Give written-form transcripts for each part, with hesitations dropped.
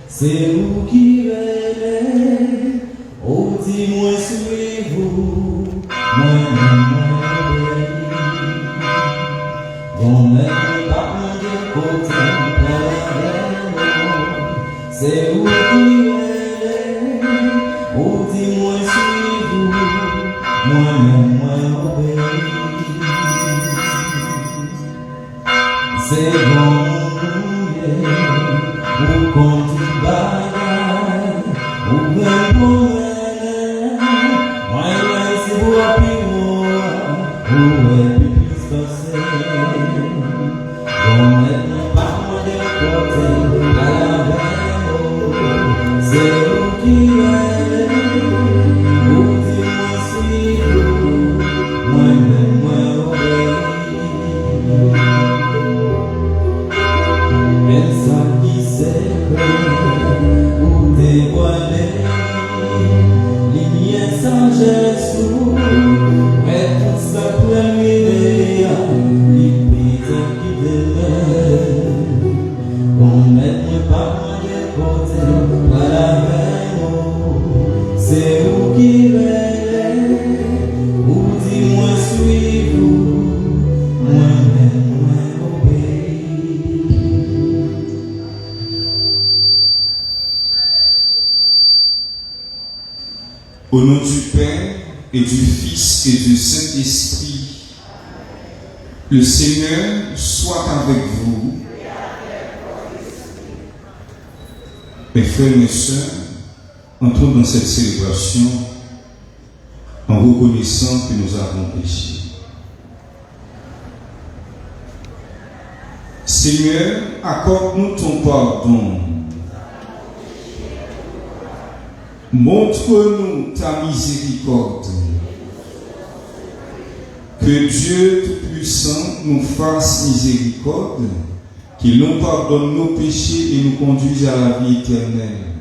C'est vous qui venez, oh dis-moi suivez-vous, moi-même bon même pas de côté, c'est vous qui venez, oh dis-moi suivez-vous, moi-même c'est bon. Ou quand tu bailles, ou bien pour elle, moi c'est pour appuyer, ou est plus passé. Donc maintenant pas moi de côté, à la veille, c'est vous qui m'aimez, ou dis-moi suivez-vous, moi-même moi obéis. Ou dévoiler lumière sans Jésus, mais tout ça pour l'idée, l'épite qui déveille. On met pas de côté, pas la veille, c'est vous qui veillez, ou dis-moi suivez-vous, moi-même moi obéis. Au nom du Père et du Fils et du Saint-Esprit, le Seigneur soit avec vous. Mes frères et mes sœurs, entrons dans cette célébration en reconnaissant que nous avons péché. Seigneur, accorde-nous ton pardon. Montre-nous ta miséricorde. Que Dieu Tout-Puissant nous fasse miséricorde, qu'il nous pardonne nos péchés et nous conduise à la vie éternelle.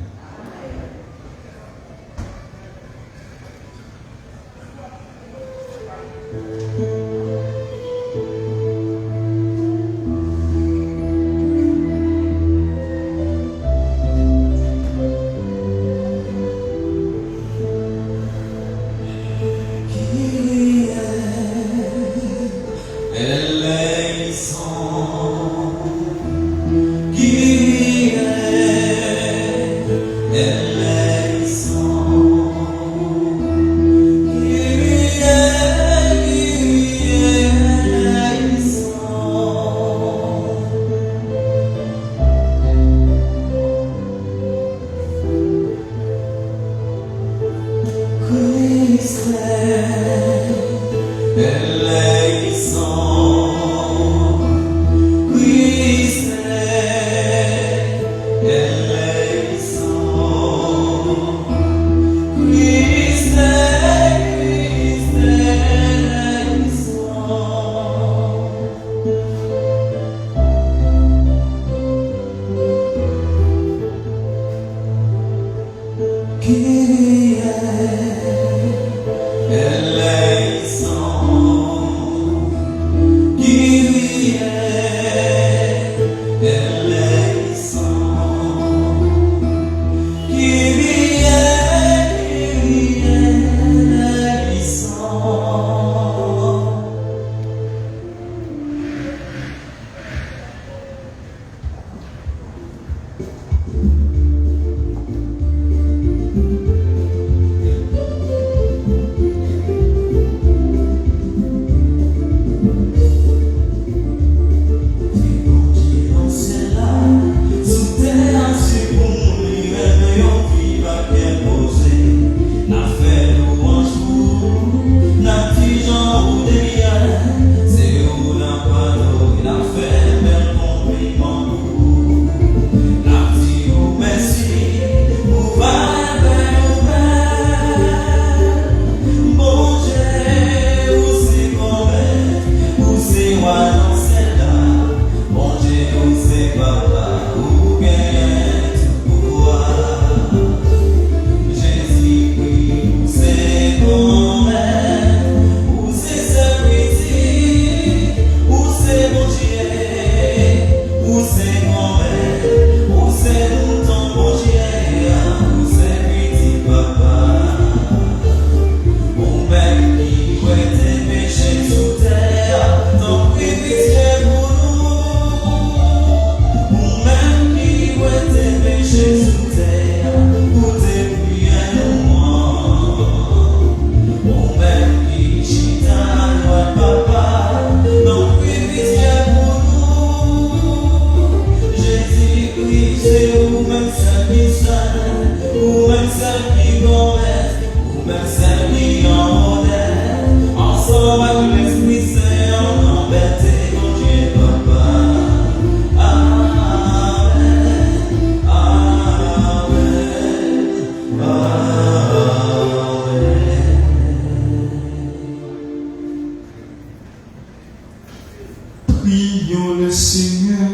Prions le Seigneur.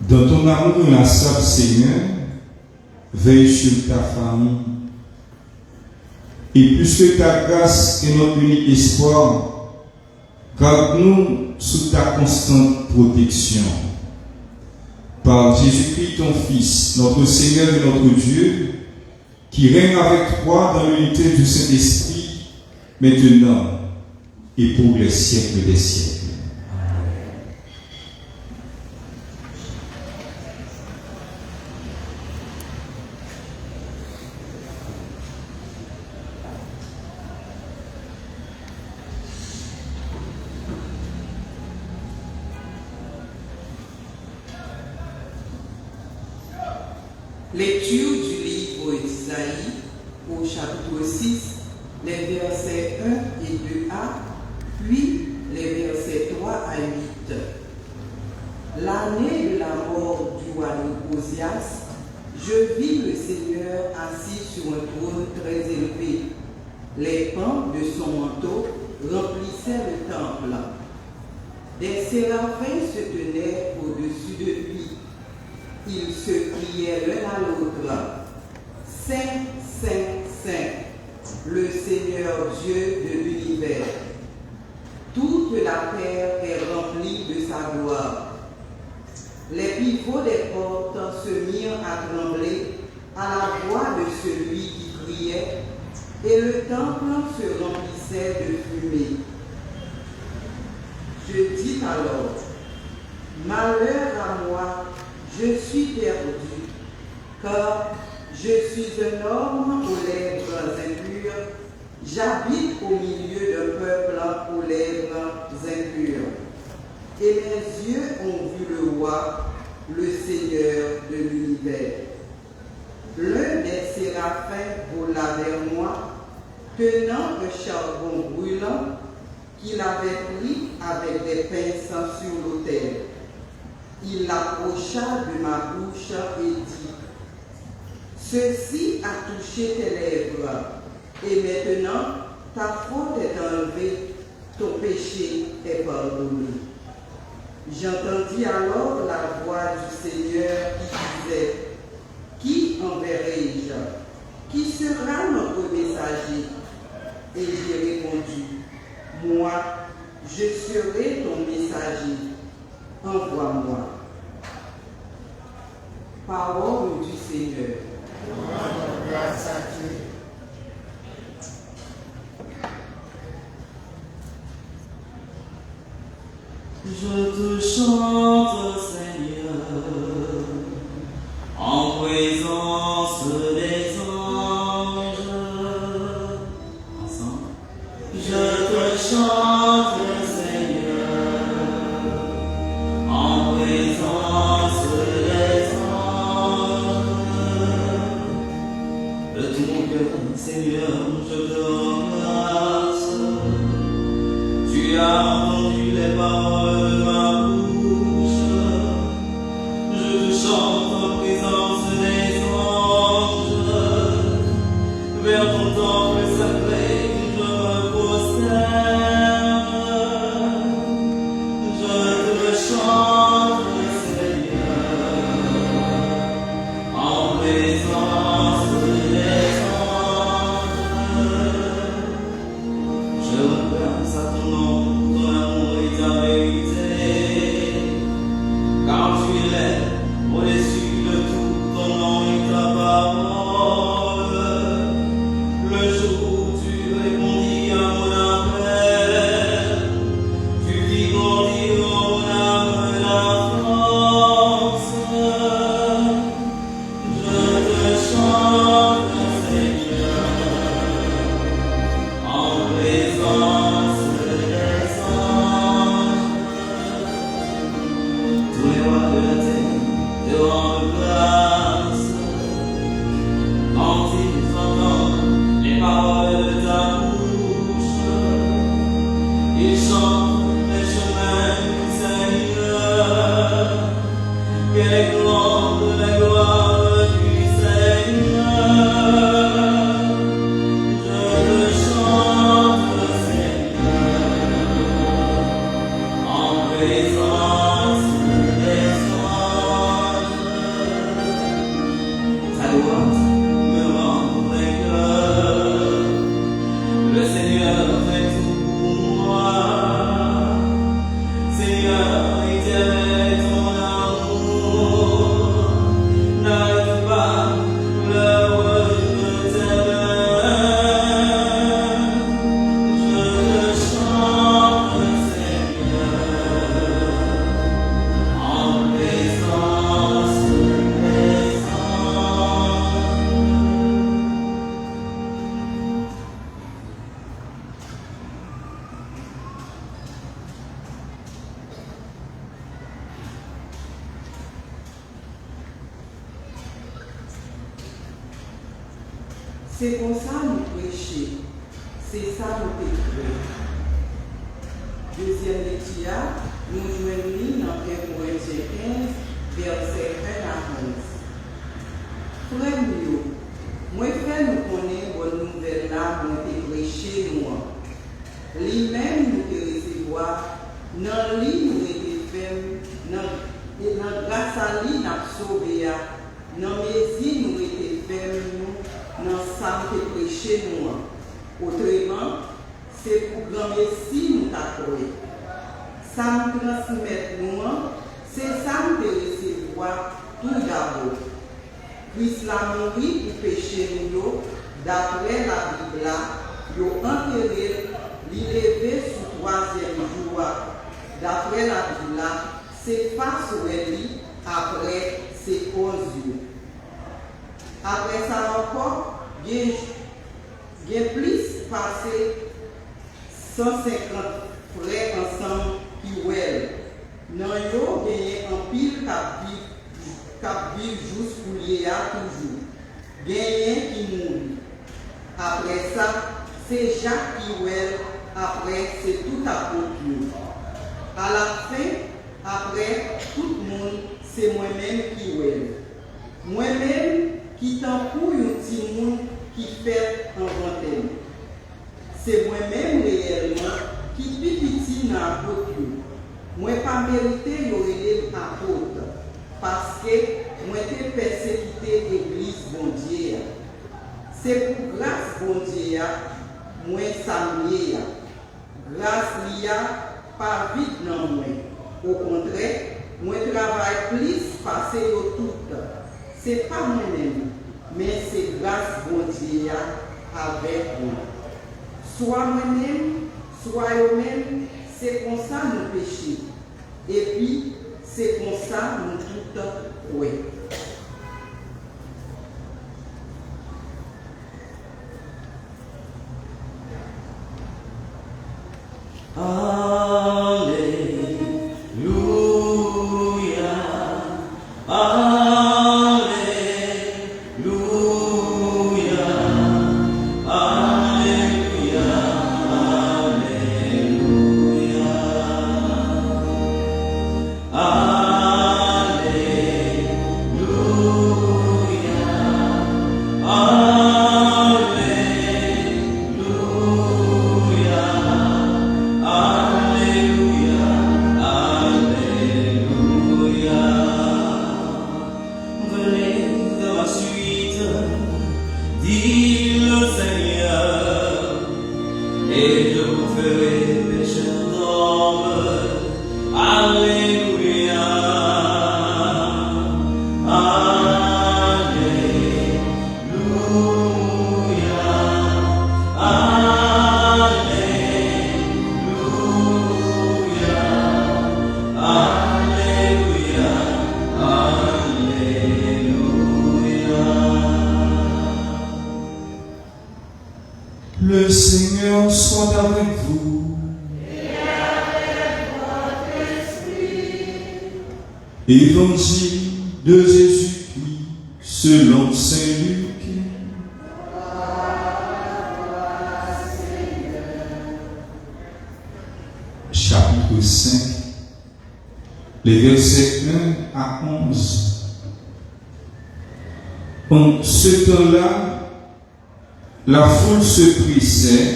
Dans ton amour inlassable, Seigneur, veille sur ta famille. Et plus que ta grâce est notre unique espoir, garde-nous sous ta constante protection. Par Jésus-Christ, ton Fils, notre Seigneur et notre Dieu, qui règne avec toi dans l'unité du Saint-Esprit, maintenant et pour les siècles des siècles. Lecture du livre d'Isaïe au chapitre 6, les versets 1 et 2a, puis les versets 3 à 8. L'année de la mort du roi Osias, je vis le Seigneur assis sur un trône très élevé. Les pans de son manteau remplissaient le temple. Des séraphins se tenaient au-dessus de lui. Ils se criaient l'un à l'autre. Saint, Saint, Saint, le Seigneur Dieu de l'univers. Toute la terre est remplie de sa gloire. Les pivots des portes se mirent à trembler à la voix de celui qui criait, et le temple se remplissait de fumée. Je dis alors, malheur à moi, je suis perdu, car je suis un homme aux lèvres impures, j'habite au milieu d'un peuple aux lèvres impures. Et mes yeux ont vu le roi, le Seigneur de l'univers. L'un des séraphins vola vers moi, tenant un charbon brûlant qu'il avait pris avec des pinces sur l'autel. Il l'approcha de ma bouche et dit, « Ceci a touché tes lèvres, et maintenant ta faute est enlevée, ton péché est pardonné. » J'entendis alors la voix du Seigneur qui disait, « Qui enverrai-je? Qui sera notre messager ?» Et j'ai répondu, « Moi, je serai ton messager. Envoie-moi. » Parole du Seigneur. Grâce à Dieu. Je te chante, Seigneur, en présence des anges. Ensemble. Je te chante, Seigneur, en présence des anges. De tout mon cœur, Seigneur, je te rends grâce. Tu as entendu les paroles de ma bouche. Je te chante en présence des anges. Vers ton temple sacré, je me prosterne. Je te chante, Seigneur, en présence des anges. Je regrette à ton nom, ton amour et ta vérité, car tu es au-dessus de tout, ton nom et ta parole. Le jour où tu C'est comme ça nous prêcher. C'est ça nous écrire. Deuxième lecture, nous joignons dans 1 Corinthiens 15, verset 1 à 11. Frère nous, moi frère nous connaît bonne nouvelle là pour nous prêcher nous. Lui-même nous te recevoir, dans lui nous été fait, dans grâce à lui nous sauvé, dans mesure nous été fait nous, dans ça nous te prêcher nous. Autrement, c'est pour grand messie nous t'accorder. Ça nous transmettre nous, c'est ça nous te recevoir tout d'abord. Christ l'a mouru pour pécher nous, d'après la Bible, il a enterré, il est levé sur 3e jour. D'après la Bible, c'est pas sur lui, après c'est 11 jours. Après ça encore, il y a plus passé 150 frères ensemble qui ouèlent. Dans yo, il y a un pile qui vit juste pour lier à toujours. Il y a un qui mourit. Après ça, c'est Jacques qui ouèle. Après, c'est tout apôtre. À la fin, après, tout le monde, c'est moi-même qui ouèle. Moi-même qui t'en pour un petit monde qui fait un vingtaine. C'est moi-même réellement qui petit dans l'apôtre. Moi pas mérité de apôtre parce que moi j'ai persécuté l'église bon Dieu. C'est pour grâce bon Dieu moi samedi. Grâce liya pas vite dans moi. Au contraire, moi travaille plus parce que tout. C'est pas moi-même, mais c'est grâce bon Dieu avec moi. Soit moi-même, soit eux-mêmes, c'est comme ça nous péchons. Et puis, c'est comme ça nous tout ouais. Le Seigneur soit avec vous. Et avec votre esprit. Évangile de Jésus-Christ selon saint Luc. Chapitre 5, les versets 1 à 11. En ce temps-là, la foule se pressait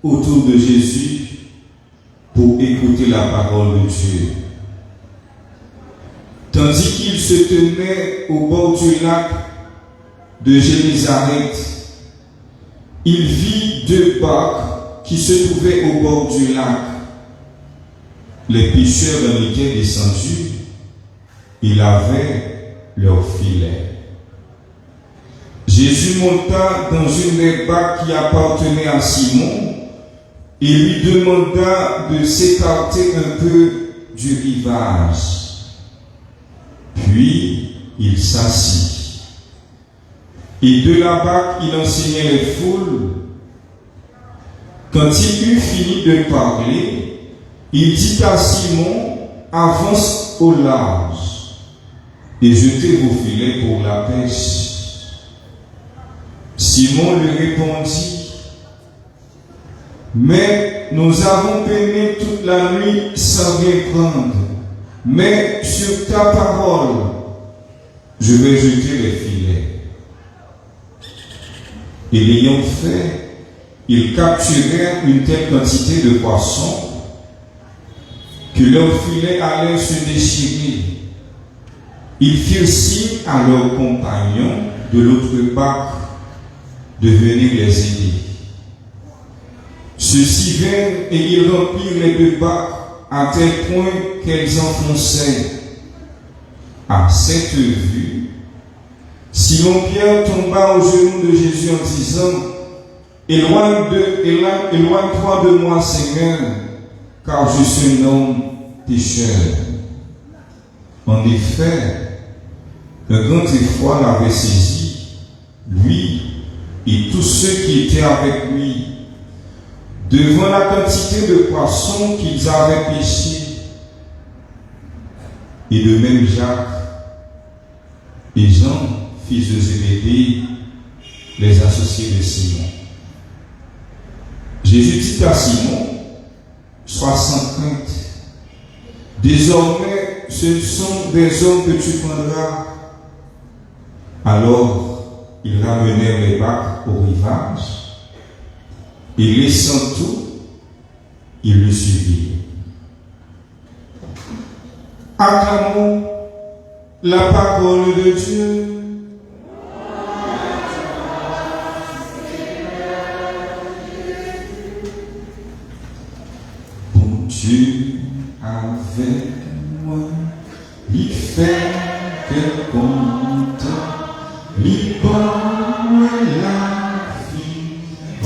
autour de Jésus pour écouter la parole de Dieu. Tandis qu'il se tenait au bord du lac de Génézareth, il vit 2 barques qui se trouvaient au bord du lac. Les pêcheurs en étaient descendus, ils avaient leur filet. Jésus monta dans une des barques qui appartenait à Simon et lui demanda de s'écarter un peu du rivage. Puis il s'assit. Et de la barque, il enseignait les foules. Quand il eut fini de parler, il dit à Simon, avance au large et jetez vos filets pour la pêche. Simon lui répondit, mais nous avons peiné toute la nuit sans rien prendre. Mais sur ta parole, je vais jeter les filets. Et l'ayant fait, ils capturèrent une telle quantité de poissons que leurs filets allaient se déchirer. Ils firent signe à leurs compagnons de l'autre barque de venir les aider. Ceux-ci vinrent et ils remplirent les deux barques à tel point qu'elles enfonçaient. À cette vue, Simon-Pierre tomba aux genoux de Jésus en disant, éloigne-toi de moi, Seigneur, car je suis un homme pécheur. En effet, un grand effroi l'avait saisi, lui et tous ceux qui étaient avec lui, devant la quantité de poissons qu'ils avaient pêchés. Et de même Jacques et Jean, fils de Zébédée, les associés de Simon. Jésus dit à Simon, sois sans crainte. Désormais, ce sont des hommes que tu prendras. Alors, ils ramenèrent les barques au rivage, et laissant tout, ils le suivirent. Acclamons la parole de Dieu. Bon Dieu avec moi, il fait que content, il bonne la vie,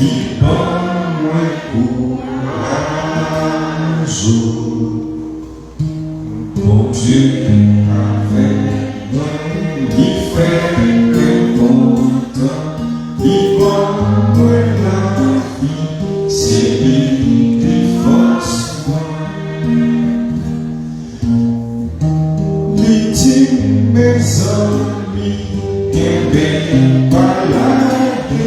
il bonne courage. Bon Dieu avec moi, il fait que content, il bonne la vie, c'est lui qui force moi. Mes amis, qu'un balade,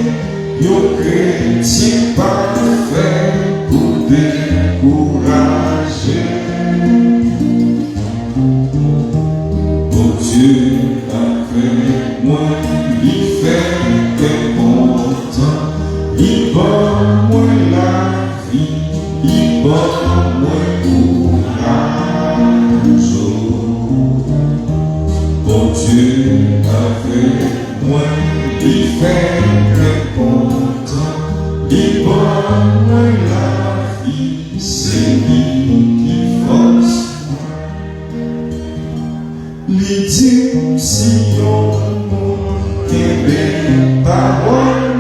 yo chrétien parfait pour décourager. Oh Dieu, avec moi, il fait que content, il bonne moi la vie, il bonne moi courage. Bon Dieu avec moi, il fait que content, il bonne moi la vie, c'est lui qui force moi. L'idée si on qu'est parole,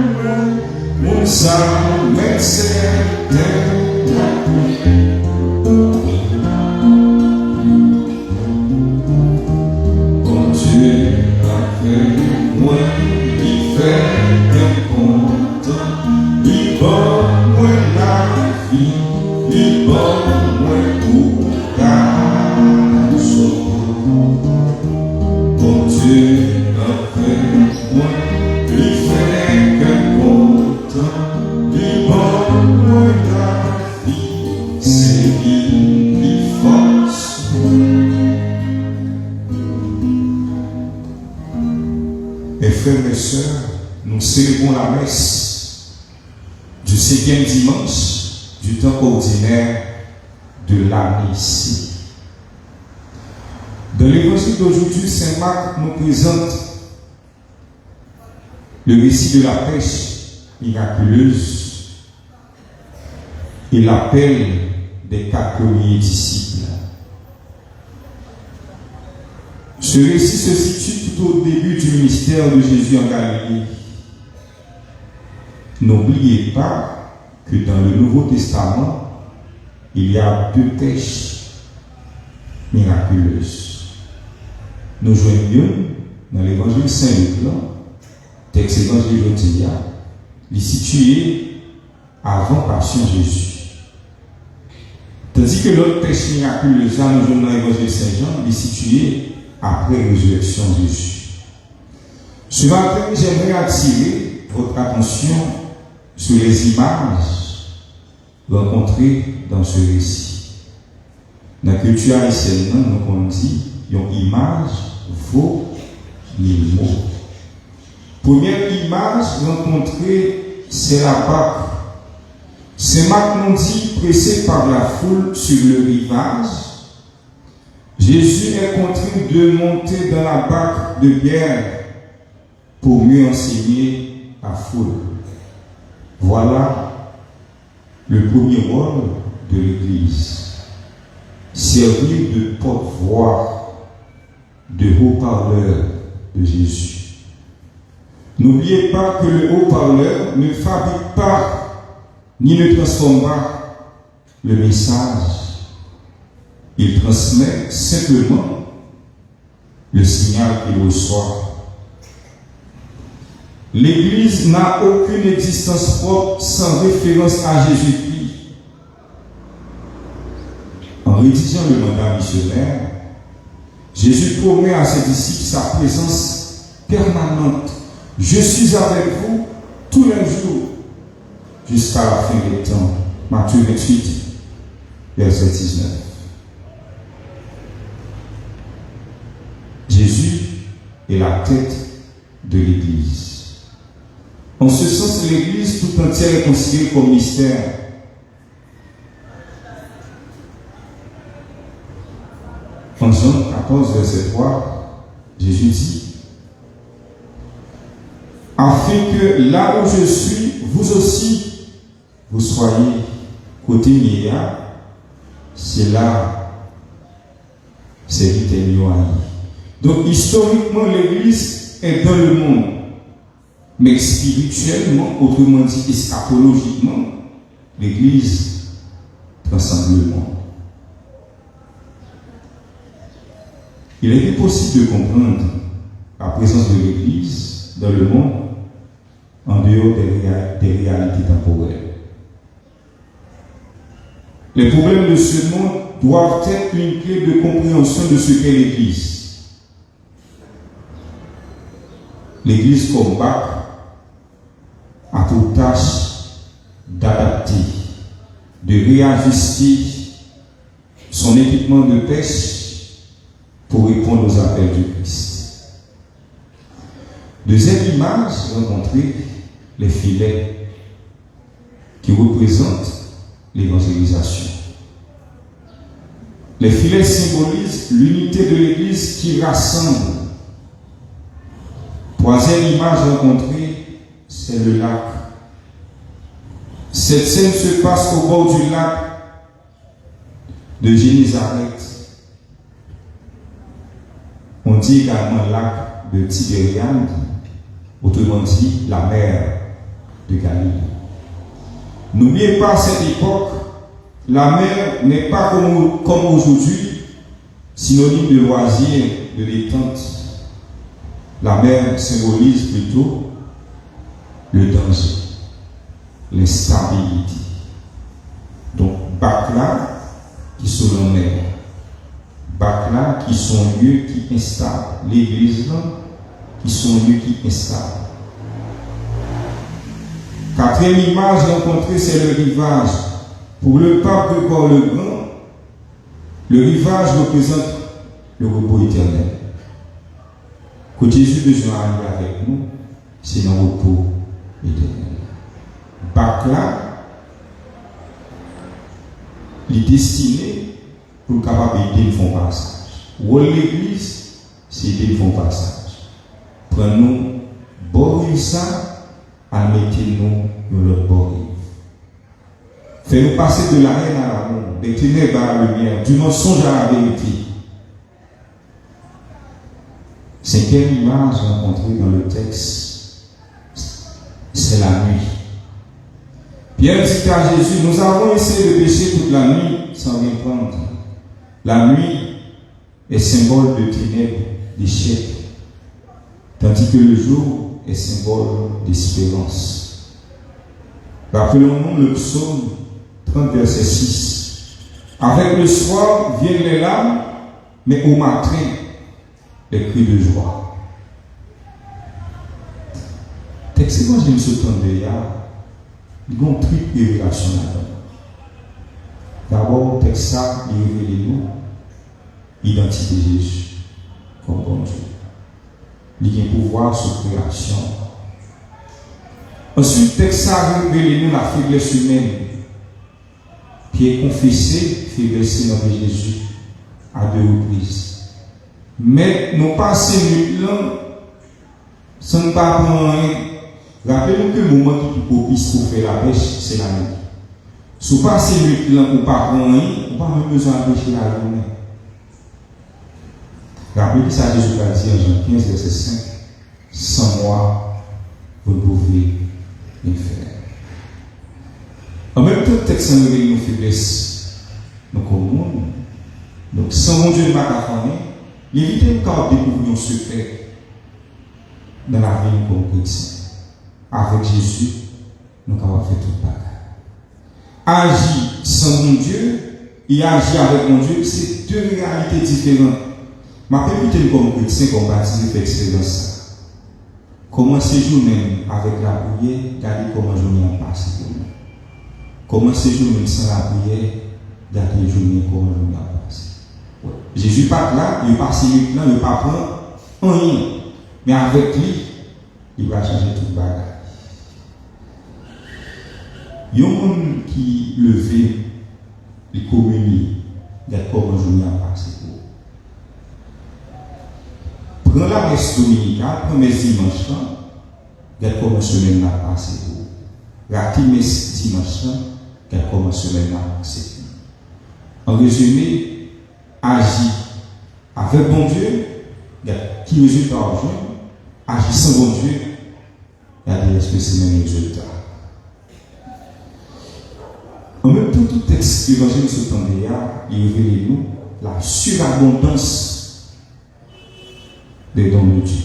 mon sang met certaines. Moi, il fait bien content, il bonne moi la vie, il bonne moi courage. Bon Dieu, avec moi, il fait bien content, il bonne moi la vie, c'est lui qui force moi. Mes frères et sœurs, nous célébrons la messe du 5e dimanche du temps ordinaire de l'année ici. Dans l'évangile d'aujourd'hui, Saint Marc nous présente le récit de la pêche miraculeuse et l'appel des 4 premiers disciples. Ce récit se situe tout au début du ministère de Jésus en Galilée. N'oubliez pas que dans le Nouveau Testament, il y a 2 pêches miraculeuses. Nous joignons dans l'évangile Saint-Luc, texte évangile aujourd'hui, il est situé avant Passion Jésus. Tandis que l'autre pêche miraculeuse, nous joignons dans l'évangile Saint-Jean, il est situé après résurrection de Jésus. Ce matin, j'aimerais attirer votre attention sur les images rencontrées dans ce récit. Dans la culture haïtienne, nous on dit une image vaut les mots. Première image rencontrée, c'est la barque. C'est Marc nous dit, pressé par la foule sur le rivage, Jésus est contraint de monter dans la barque de Pierre pour mieux enseigner la foule. Voilà le premier rôle de l'Église. Servir de porte-voix, de haut-parleur de Jésus. N'oubliez pas que le haut-parleur ne fabrique pas ni ne transforme pas le message. Il transmet simplement le signal qu'il reçoit. L'Église n'a aucune existence propre sans référence à Jésus-Christ. En rédigeant le mandat missionnaire, Jésus promet à ses disciples sa présence permanente. Je suis avec vous tous les jours jusqu'à la fin des temps. Matthieu 28, verset 19. Jésus est la tête de l'Église. En ce sens, l'Église tout entière est considérée comme mystère. En Jean 14, verset 3, Jésus dit: afin que là où je suis, vous aussi, vous soyez côté mien, c'est là, c'est l'Éternel. Donc, historiquement, l'Église est dans le monde, mais spirituellement, autrement dit, eschatologiquement, l'Église transcende le monde. Il est impossible de comprendre la présence de l'Église dans le monde en dehors des réalités temporelles. Les problèmes de ce monde doivent être une clé de compréhension de ce qu'est l'Église. L'Église comme bac a pour tâche d'adapter, de réajuster son équipement de pêche pour répondre aux appels du Christ. Deuxième image rencontrée, les filets qui représentent l'évangélisation. Les filets symbolisent l'unité de l'Église qui rassemble. Troisième image rencontrée, c'est le lac. Cette scène se passe au bord du lac de Génézareth. On dit également lac de Tibériade, autrement dit la mer de Galilée. N'oubliez pas, à cette époque, la mer n'est pas comme aujourd'hui, synonyme de loisir, de détente. La mer symbolise plutôt le danger, l'instabilité. Donc, bac-là qui sont en mer, bac-là qui sont lieux qui installent, l'église-là qui sont lieux qui installent. Quatrième image rencontrée, c'est le rivage. Pour le pape Grégoire le Grand, le rivage représente le repos éternel. Que Jésus besoin d'aller avec nous, c'est un repos éternel. Bac-là, il est destiné pour le capable d'aider le fond passage. Ou l'église, c'est aider le fond passage. Prenons bord ça, admettez-nous dans le bord. Fais-nous passer de la haine à l'amour, des ténèbres à la lumière, du mensonge à la vérité. Cinquième image rencontrée dans le texte, c'est la nuit. Pierre dit à Jésus: nous avons essayé de pécher toute la nuit sans rien prendre. La nuit est symbole de ténèbres, d'échec, tandis que le jour est symbole d'espérance. Rappelons-nous le psaume 30, verset 6. Avec le soir viennent les larmes, mais au matin, les cris de joie. texte évangile ce temps de là, il y a une triple révélation là-dedans. D'abord, le texte ça, il révèle nous l'identité de Jésus comme bon Dieu. Il y a un pouvoir sur la création. Ensuite, le texte ça révèle nous la faiblesse humaine qui est confessée, faiblesse dans Jésus à 2 reprises. Mais nous passons là sans pas prendre. Rappelez-vous que le moment qui est propice pour faire la pêche, c'est la nuit. Si vous passez là ou pas prendre, vous n'avez pas même besoin de pêcher la journée. Rappelez-vous que ça Jésus a dit en Jean 15, verset 5, sans moi, vous ne pouvez rien faire. En même temps, le texte révèle nos faiblesses, nos communs. Donc, sans mon Dieu, ma campagne, évitez de découvrir un secret dans la vie comme chrétien. Avec Jésus, nous avons fait tout le bagage. Agir sans mon Dieu et agir avec mon Dieu, c'est 2 réalités différentes. Ma éviter comme chrétien, comme baptisé, fait expérience. Comment séjourner avec la prière, regardez comment je m'y passe pour nous. Comment séjourner sans la prière, regardez les journées comment je m'y passe. Jésus pas là, il pas si là, il pas prendre rien. Mais avec lui, il va changer tout le bagage. Il y a un monde qui levé, les communies, regarde comment je m'y passe pour. Prends la messe dominicale, prends mes dimanches, regarde comment semaine a passé pour. Rati messe dimanche, regarde comment semaine a passé pour. En résumé, agir avec bon Dieu, qui résultat en juin, agir sans bon Dieu, il y a des espèces de résultats. En même temps, tout texte évangile ce temps là, il révèle nous la surabondance des dons de Dieu.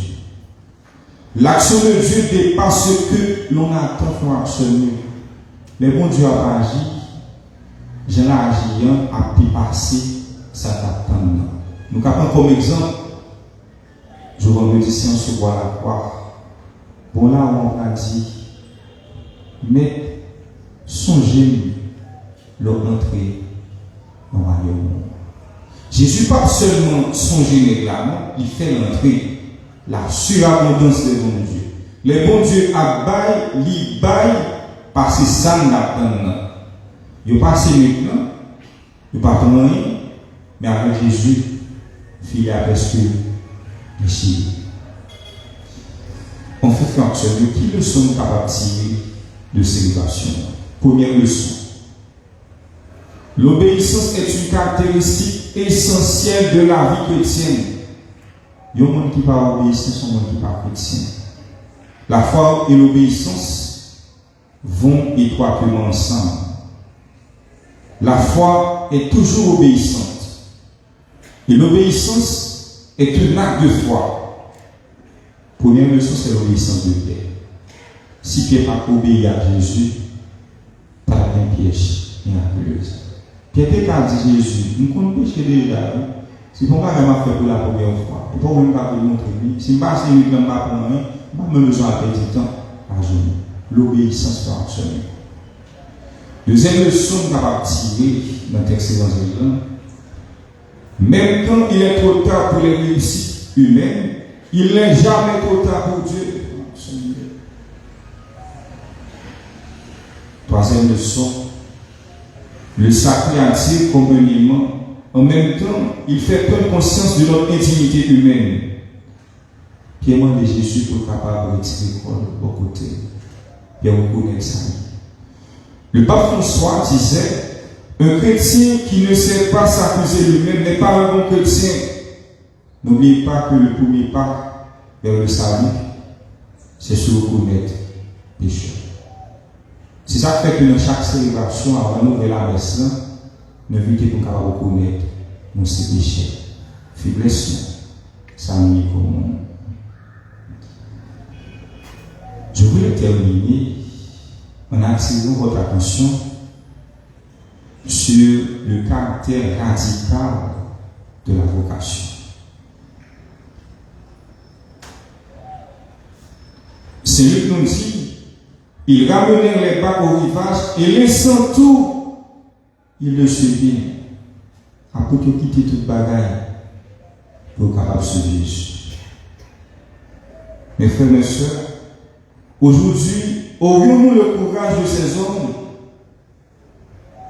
L'action de Dieu dépasse ce que l'on attend pour absolument. Mais bon Dieu a agi, j'ai agi à dépasser ça t'attend. Nous avons comme exemple, je remercie si on se voit la croix. Bon là on a dit, mais songez leur entrée dans le royaume. Jésus pas seulement songer les glamours, il fait l'entrée, la surabondance des bons dieux. Les bons dieux abaillent, li baillent, parce que ça n'attend. Ils passent maintenant, ils ne pas rien, mais avec Jésus, il a presque ici. On fait fonction de qui leçon capable de tirer de célébration. Première leçon. L'obéissance est une caractéristique essentielle de la vie chrétienne. Il y a un monde qui va obéir, c'est un monde qui va chrétien. La foi et l'obéissance vont étroitement ensemble. La foi est toujours obéissante. Et l'obéissance est un acte de foi. Première leçon, c'est l'obéissance de Pierre. Si Pierre n'a pas obéi à Jésus, pas de piège et miraculeuse. Pierre a dit Jésus, nous comptons pécher déjà. Si vous n'avez pas fait pour la première fois, vous ne pouvez pas vous montrer. Si vous ne passez pas pour moi, vous n'avez pas besoin de perdre du temps à genoux. L'obéissance par absolument. Deuxième leçon qu'on va tirer dans le texte évangélique. Même quand il est trop tard pour les réussites humaines, il n'est jamais trop tard pour Dieu. Troisième leçon, le sacré attire communément. En même temps, il fait prendre conscience de notre intimité humaine. Pierre demande Jésus pour capable de retirer au côté. Et on connaît ça. Le pape François disait, un chrétien qui ne sait pas s'accuser lui-même n'est pas un bon chrétien. N'oubliez pas que le premier pas vers le salut, c'est se reconnaître péché. C'est ça qui fait que dans chaque célébration, avant nous ouvrir la messe, nous évitons pour reconnaître nos péchés, faiblesse, ça nous commun. Je voulais terminer en attirant votre attention sur le caractère radical de la vocation. C'est Luc nous dit, ils ramenèrent les barques au rivage et laissant tout, ils le suivirent. Après qu'ils quittent toute bagaille pour capable de suivre Jésus. Mes frères et mes sœurs, aujourd'hui, aurions-nous le courage de ces hommes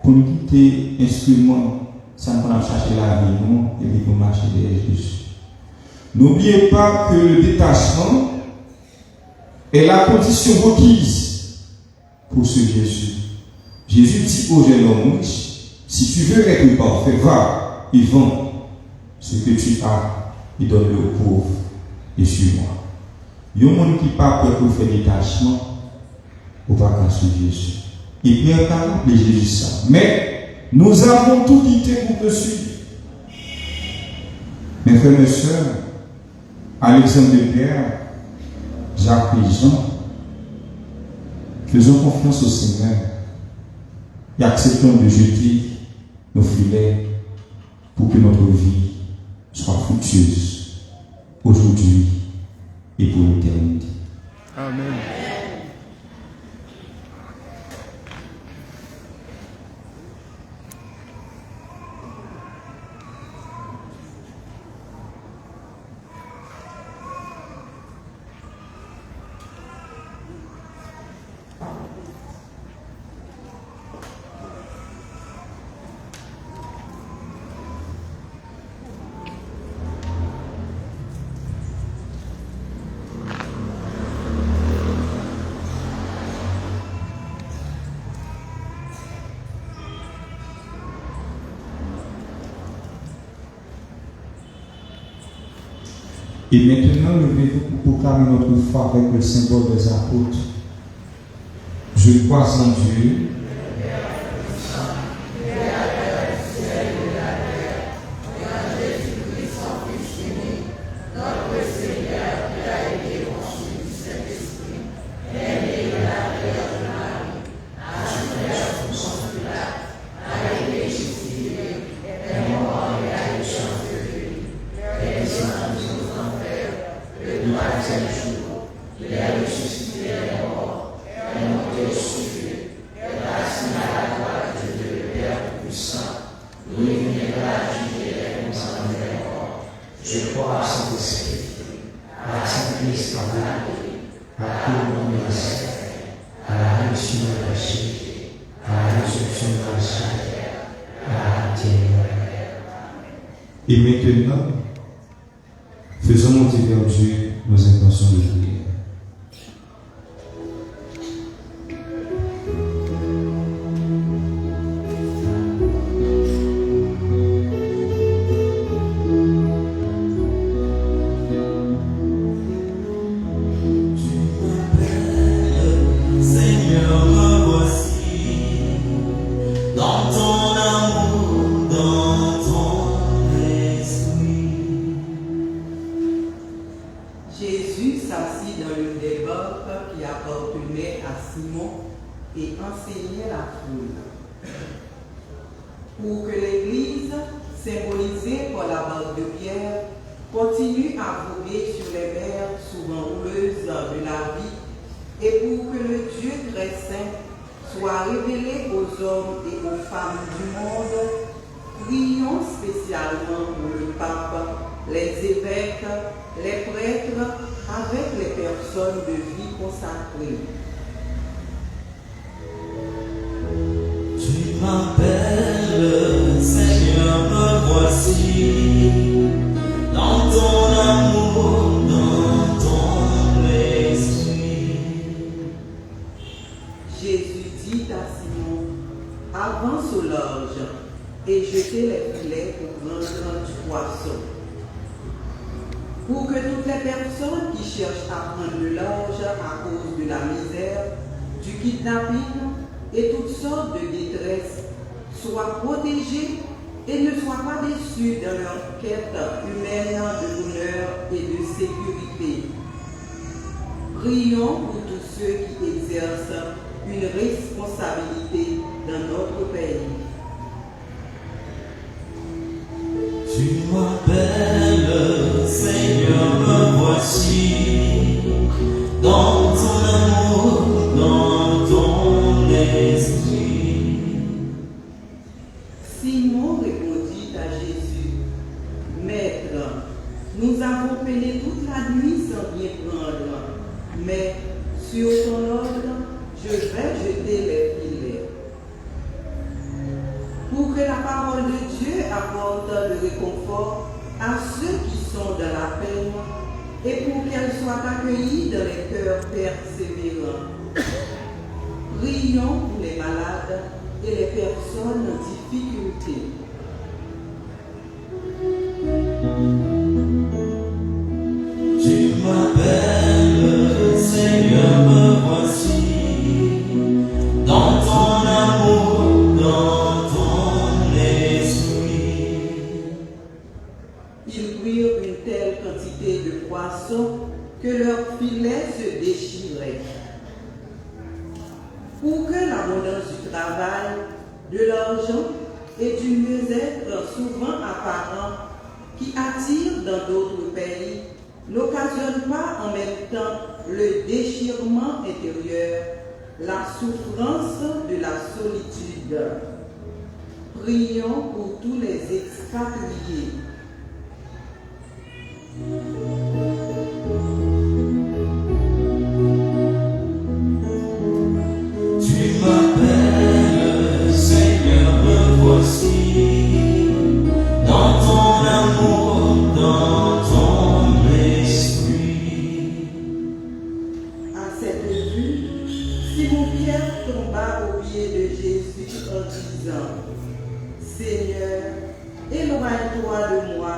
pour nous quitter instrument, ça nous va chercher la vie, non, et puis pour marcher derrière Jésus. N'oubliez pas que le détachement est la condition requise pour ce Jésus. Jésus dit au jeune homme riche, si tu veux être parfait, va et vends ce que tu as et donne-le aux pauvres et suis-moi. Il y a un monde qui n'est pas prêt pour faire détachement, on va pas suivre Jésus. Et Pierre t'a rappelé Jésus ça. Mais nous avons tout quitté pour te suivre. Mes frères et sœurs, à l'exemple de Pierre, Jacques et Jean, faisons confiance au Seigneur et acceptons de jeter nos filets pour que notre vie soit fructueuse aujourd'hui et pour l'éternité. Amen. Et maintenant, levez-vous pour proclamer notre foi avec le symbole des apôtres. Je crois en Dieu, et maintenant, faisons monter vers Dieu nos intentions de prière. Jésus s'assit dans l'une des barques qui appartenait à Simon et enseignait la foule. Pour que l'Église, symbolisée par la barque de Pierre, continue à voguer sur les mers souvent houleuses de la vie, et pour que le Dieu très saint soit révélé aux hommes et aux femmes du monde, prions spécialement pour le pape, les évêques, les prêtres, avec les personnes de vie consacrées. Tu m'appelles, Seigneur, me voici, dans ton amour, dans ton esprit. Jésus dit à Simon, avance au large et jetez les filets pour prendre du poisson. Pour que toutes les personnes qui cherchent à prendre le large à cause de la misère, du kidnapping et toutes sortes de détresse soient protégées et ne soient pas déçues dans leur quête humaine de bonheur et de sécurité. Prions pour tous ceux qui exercent une responsabilité dans notre pays. Tu m'appelles, Seigneur, me voici, dans ton l'esprit. Simon répondit à Jésus, Maître, nous avons peiné toute la nuit sans rien prendre, mais sur ton ordre, je vais jeter les filets. Pour que la parole de Dieu apporte le réconfort à ceux qui sont dans la peine et pour qu'elle soit accueillie dans les cœurs persévérants. Prions pour les malades et les personnes en difficulté. Tu m'appelles, Seigneur, me voici, dans ton amour, dans ton esprit. Ils prirent une telle quantité de poissons que leurs filets se déchiraient. Pour que l'abondance du travail, de l'argent et du mieux-être souvent apparent qui attirent dans d'autres pays n'occasionne pas en même temps le déchirement intérieur, la souffrance de la solitude. Prions pour tous les expatriés. Tu m'appelles, Seigneur, me voici, dans ton amour, dans ton esprit. À cette vue, Simon-Pierre tomba aux pieds de Jésus en disant, Seigneur, éloigne-toi de moi,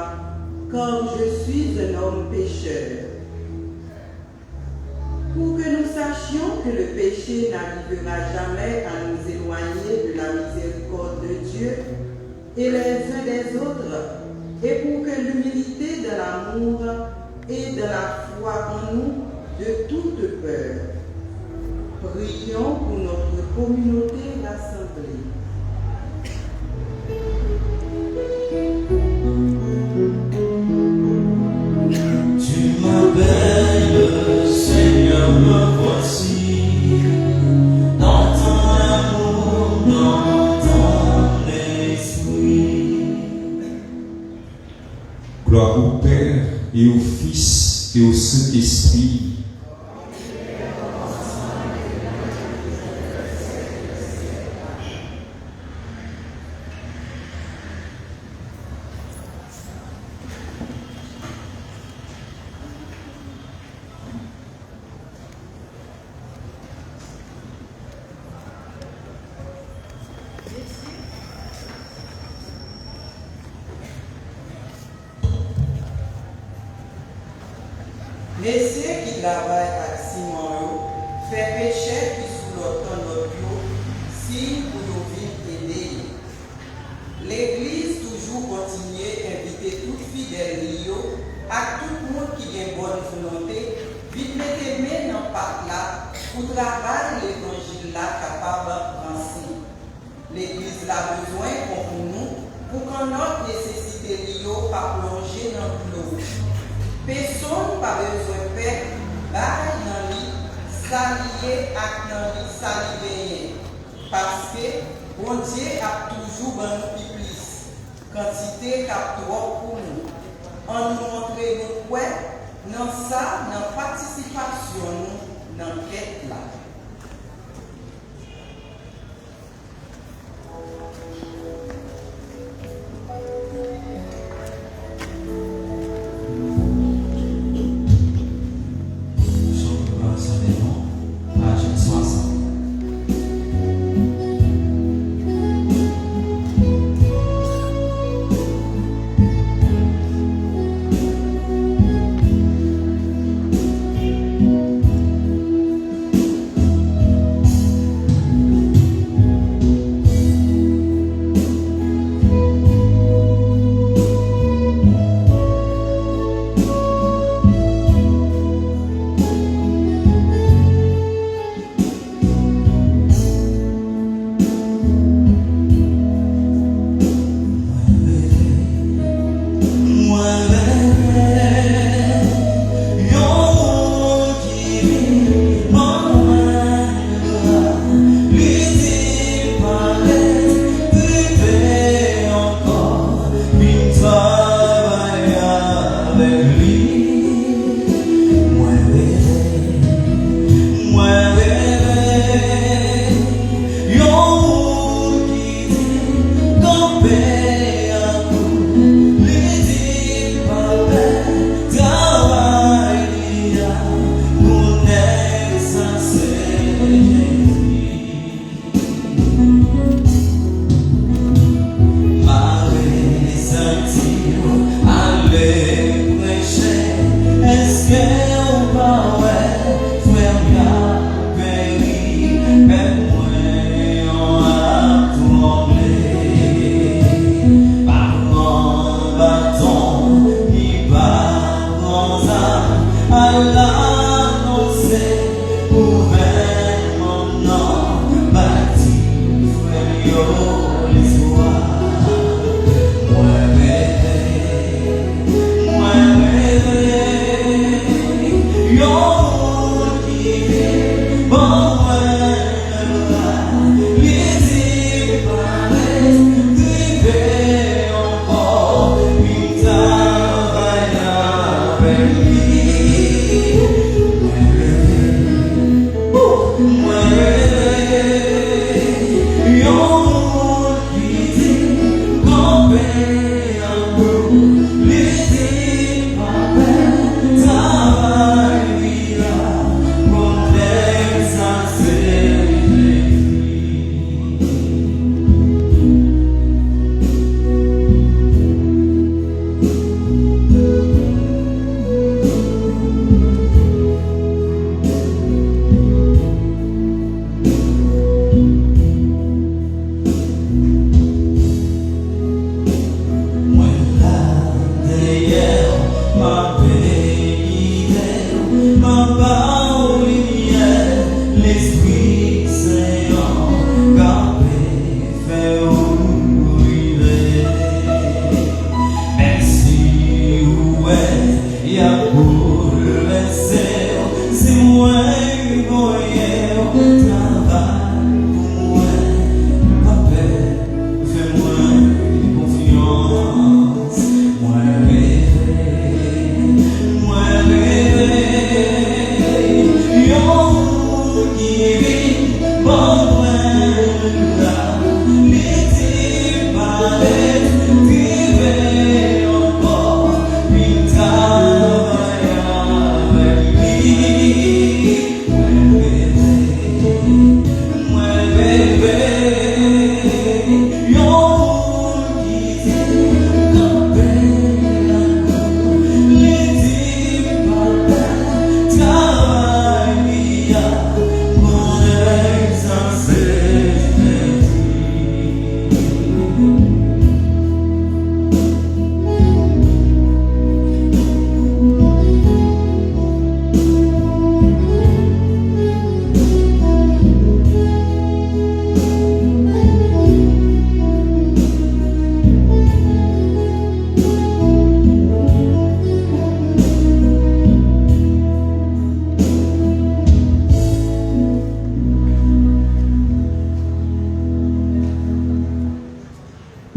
car je suis un homme pécheur. Pour que nous sachions que le péché n'arrivera jamais à nous éloigner de la miséricorde de Dieu et les uns des autres, et pour que l'humilité de l'amour et de la foi en nous de toute peur. Prions pour notre communauté rassemblée. Tu m'appelles, Seigneur, me voici, dans ton amour, dans ton esprit. Gloire au Père et au Fils et au Saint-Esprit. Messieurs qui travaillent avec Simon, fait péché qui sous l'automne notre si pour nous vivre aider. L'Église toujours continue à inviter toute fidèle à tout le monde qui a une bonne volonté, vite mettez main dans le parc là pour travailler l'évangile là capable d'avancer. L'Église a besoin pour nous pour que notre nécessité pas plonger dans l'eau. Personne n'a besoin de faire bail dans lui, s'allier avec dans s'allier. Parce que bon Dieu a toujours bon plus. Quantité cap trop pour nous. On nous montre nous quoi dans ça, dans participation dans la quête là.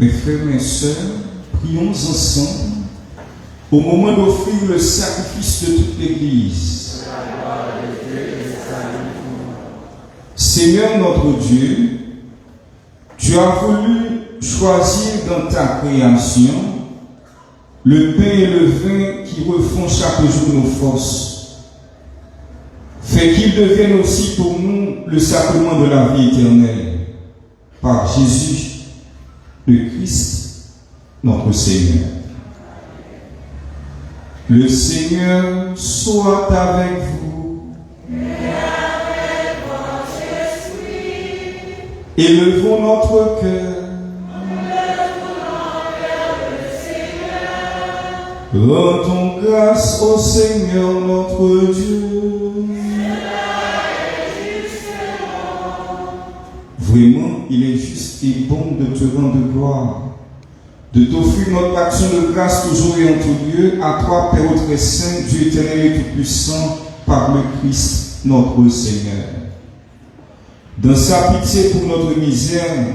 Mes frères, mes sœurs, prions ensemble au moment d'offrir le sacrifice de toute l'Église. Seigneur notre Dieu, tu as voulu choisir dans ta création le pain et le vin qui refont chaque jour nos forces. Fais qu'ils deviennent aussi pour nous le sacrement de la vie éternelle. Par Jésus, le Christ, notre Seigneur. Le Seigneur soit avec vous. Et avec votre esprit. Élevons notre cœur. Rendons grâce au Seigneur notre Dieu. Vraiment, il est juste et bon de te rendre gloire, de t'offrir notre action de grâce toujours et en tout lieu, à toi, Père très saint, Dieu éternel et tout-puissant, par le Christ, notre Seigneur. Dans sa pitié pour notre misère,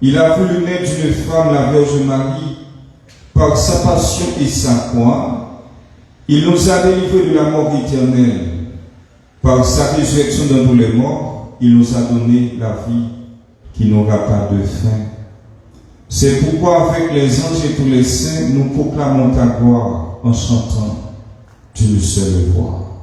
il a voulu naître d'une femme, la Vierge Marie. Par sa passion et sa croix, il nous a délivrés de la mort éternelle. Par sa résurrection dans tous les morts, il nous a donné la vie qui n'aura pas de fin. C'est pourquoi avec les anges et tous les saints, nous proclamons ta gloire en chantant d'une seule voix.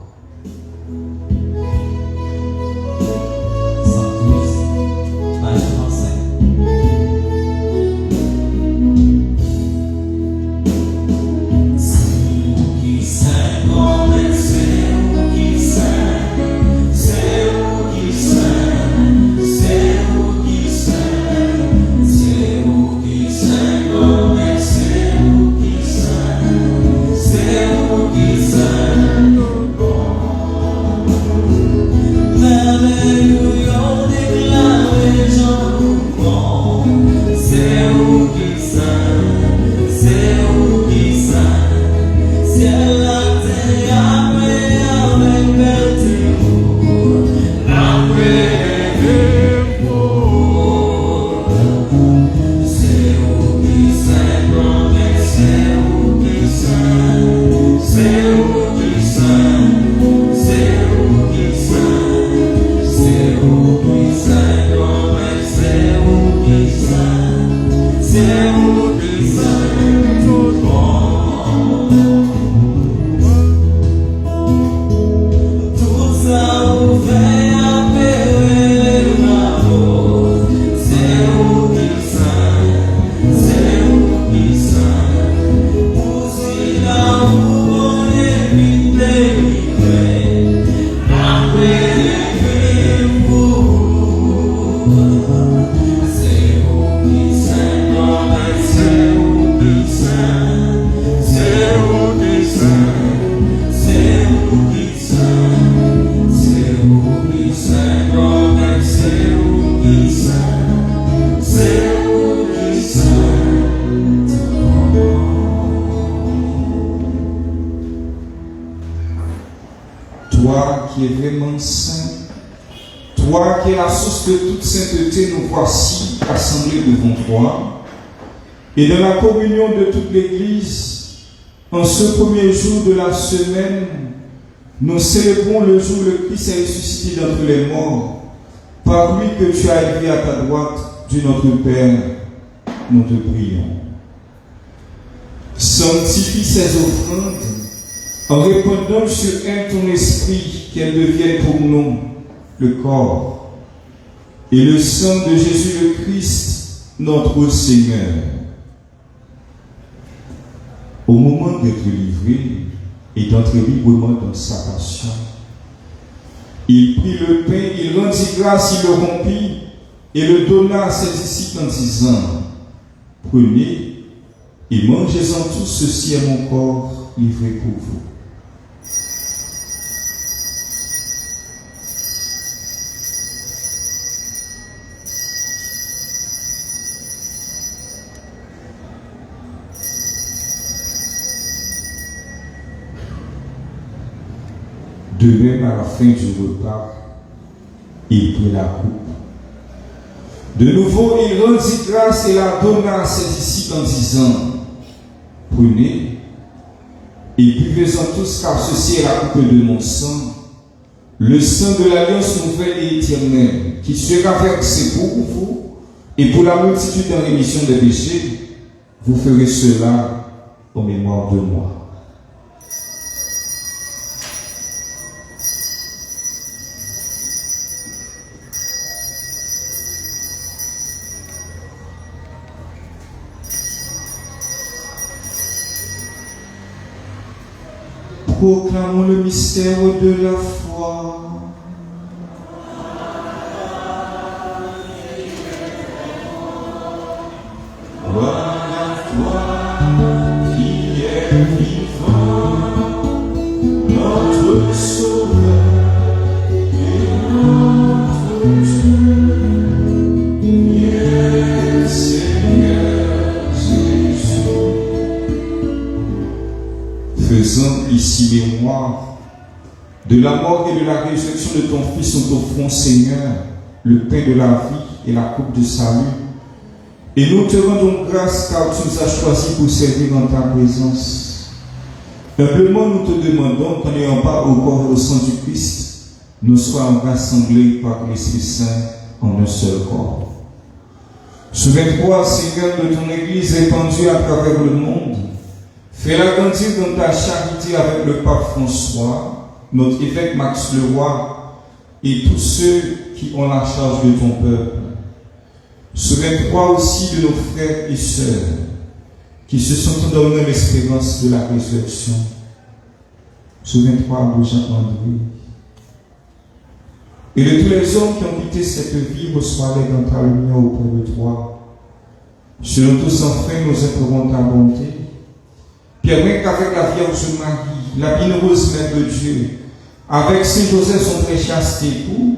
qui est vraiment saint, toi qui es la source de toute sainteté, nous voici assemblés devant toi. Et dans la communion de toute l'Église, en ce premier jour de la semaine, nous célébrons le jour où le Christ est ressuscité d'entre les morts, par lui que tu as élevé à ta droite, Dieu notre Père, nous te prions. Sanctifie ces offrandes en répandant sur elles ton esprit, qu'elles deviennent pour nous le corps et le sang de Jésus le Christ, notre Seigneur. Au moment d'être livré et d'entrer librement dans sa passion, il prit le pain, il rendit grâce, il le rompit et le donna à ses disciples en disant: prenez et mangez-en tous, ceci est mon corps livré pour vous. De même, à la fin du repas, il prit la coupe. De nouveau, il rendit grâce et la donna à ses disciples en disant: prenez et buvez-en tous, car ceci est la coupe de mon sang, le sang de l'alliance nouvelle et éternelle, qui sera versé pour vous et pour la multitude en rémission des péchés. Vous ferez cela en mémoire de moi. Proclamons le mystère de la foi. Gloire à toi qui es vivant, notre Sauveur et notre Dieu. Viens, Seigneur Jésus. Faisant ici mémoire de la mort et de la résurrection de ton Fils, nous t'offrons, Seigneur, le pain de la vie et la coupe de salut. Et nous te rendons grâce car tu nous as choisis pour servir dans ta présence. Humblement, nous te demandons qu'en n'ayant pas au corps et au sang du Christ, nous soyons rassemblés par l'Esprit Saint en un seul corps. Souviens-toi, Seigneur, de ton Église répandue à travers le monde. Fais-la grandir dans ta charité avec le pape François, notre évêque Max Leroy et tous ceux qui ont la charge de ton peuple. Souviens-toi aussi de nos frères et sœurs qui se sont endormis l'espérance de la résurrection. Souviens-toi de Jean-André et de tous les hommes qui ont quitté cette vie, reçois-les dans ta lumière auprès de toi. Sur nous tous enfin, nous implorons ta bonté. Permets qu'avec la Vierge Marie, la bienheureuse Mère de Dieu, avec Saint Joseph, son très chaste époux,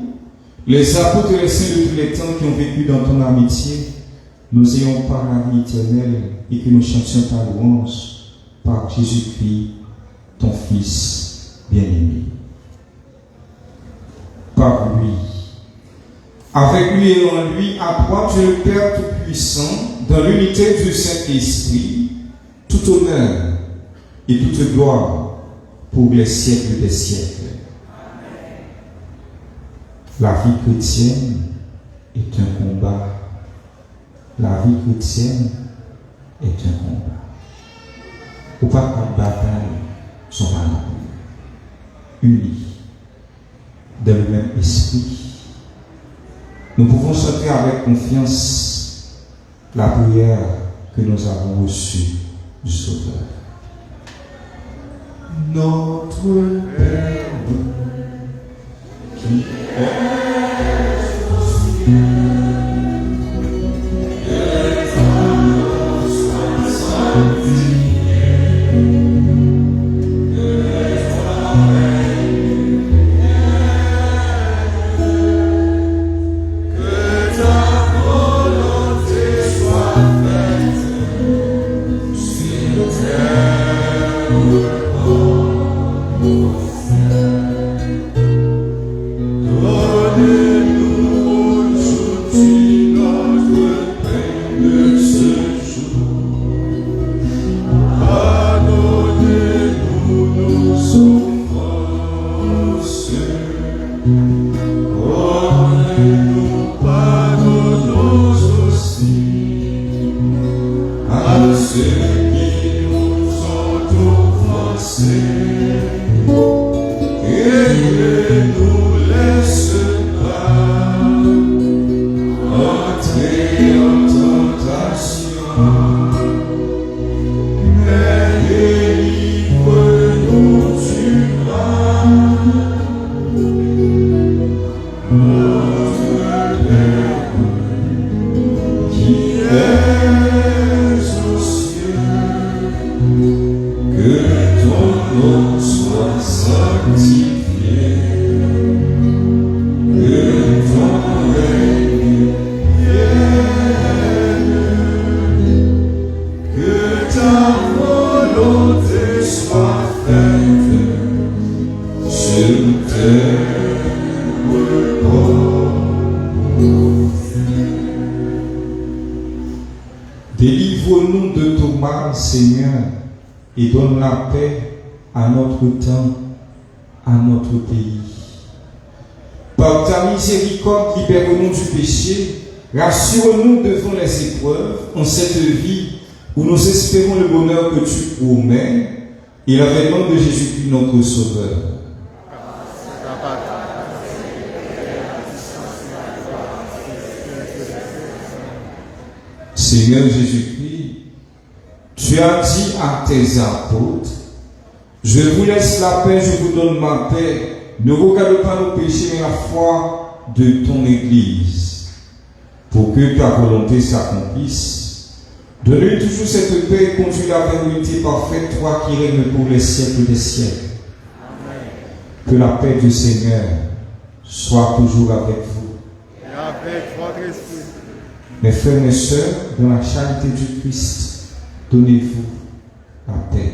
les apôtres et les saints de tous les temps qui ont vécu dans ton amitié, nous ayons par la vie éternelle et que nous chantions ta louange par Jésus-Christ, ton Fils bien-aimé. Par lui, avec lui et en lui, à toi, Dieu le Père Tout-Puissant, dans l'unité du Saint-Esprit, tout honneur et toute gloire pour les siècles des siècles. La vie chrétienne est un combat. La vie chrétienne est un combat. Ou pas qu'une bataille sont valables. Unis, dans le même esprit, nous pouvons chanter avec confiance la prière que nous avons reçue du Sauveur. Notre Père qui est aux cieux, que ton nom soit sanctifié, que ton règne vienne, que ta volonté soit faite sur terre. entrer en tentation, mais délivre-nous du mal. Notre Père qui es aux cieux, que ton nom soit sanctifié, que ton règne vienne, que ta volonté soit faite sur terre. Délivre-nous de tout mal, Seigneur, et donne la paix à notre temps, à notre pays. Par ta miséricorde, libère-nous du péché, rassure-nous devant les épreuves en cette vie où nous espérons le bonheur que tu promets et l'avènement de Jésus-Christ notre Sauveur. Seigneur Jésus-Christ, tu as dit à tes apôtres, je vous laisse la paix, je vous donne ma paix. Ne regarde pas nos péchés, mais la foi de ton Église. Pour que ta volonté s'accomplisse, donne-lui toujours cette paix et conduis-la vers l'unité parfaite, toi qui règnes pour les siècles des siècles. Amen. Que la paix du Seigneur soit toujours avec vous. Et avec votre esprit. Mes frères et mes sœurs, dans la charité du Christ, donnez-vous la paix.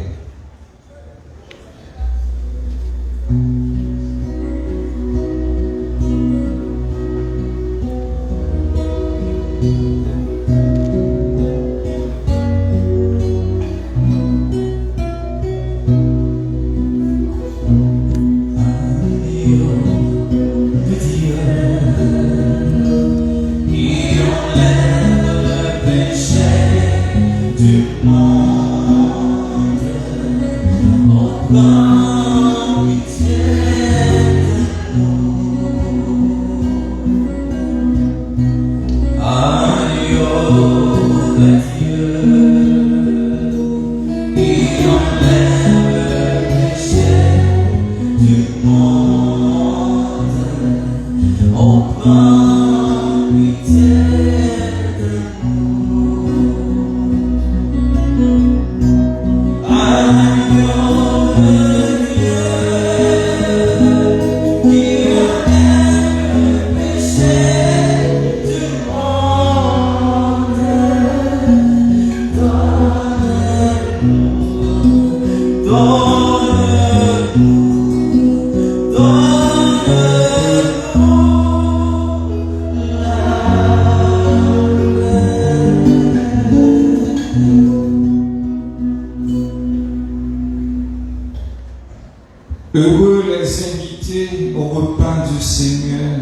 Heureux les invités au repas du Seigneur.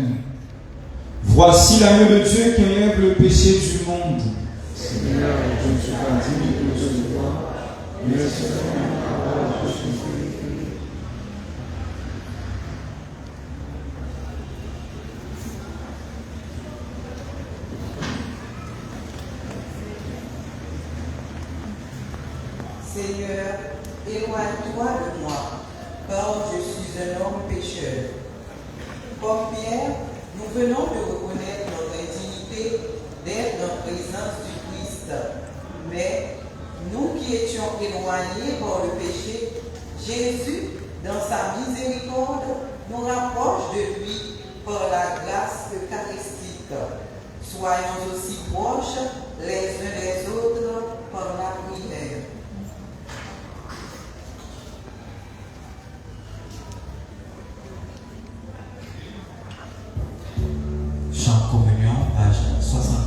Voici l'agneau de Dieu qui enlève le péché du monde. Seigneur, je ne suis pas digne de te voir, mais seulement une parole de ton Esprit. Seigneur, éloigne-toi de moi, car je suis un homme pécheur. Comme Pierre, nous venons de reconnaître notre indignité d'être en présence du Christ. Mais nous qui étions éloignés par le péché, Jésus, dans sa miséricorde, nous rapproche de lui par la grâce eucharistique. Soyons aussi proches les uns des autres par la prière. Chant Communion, page 64.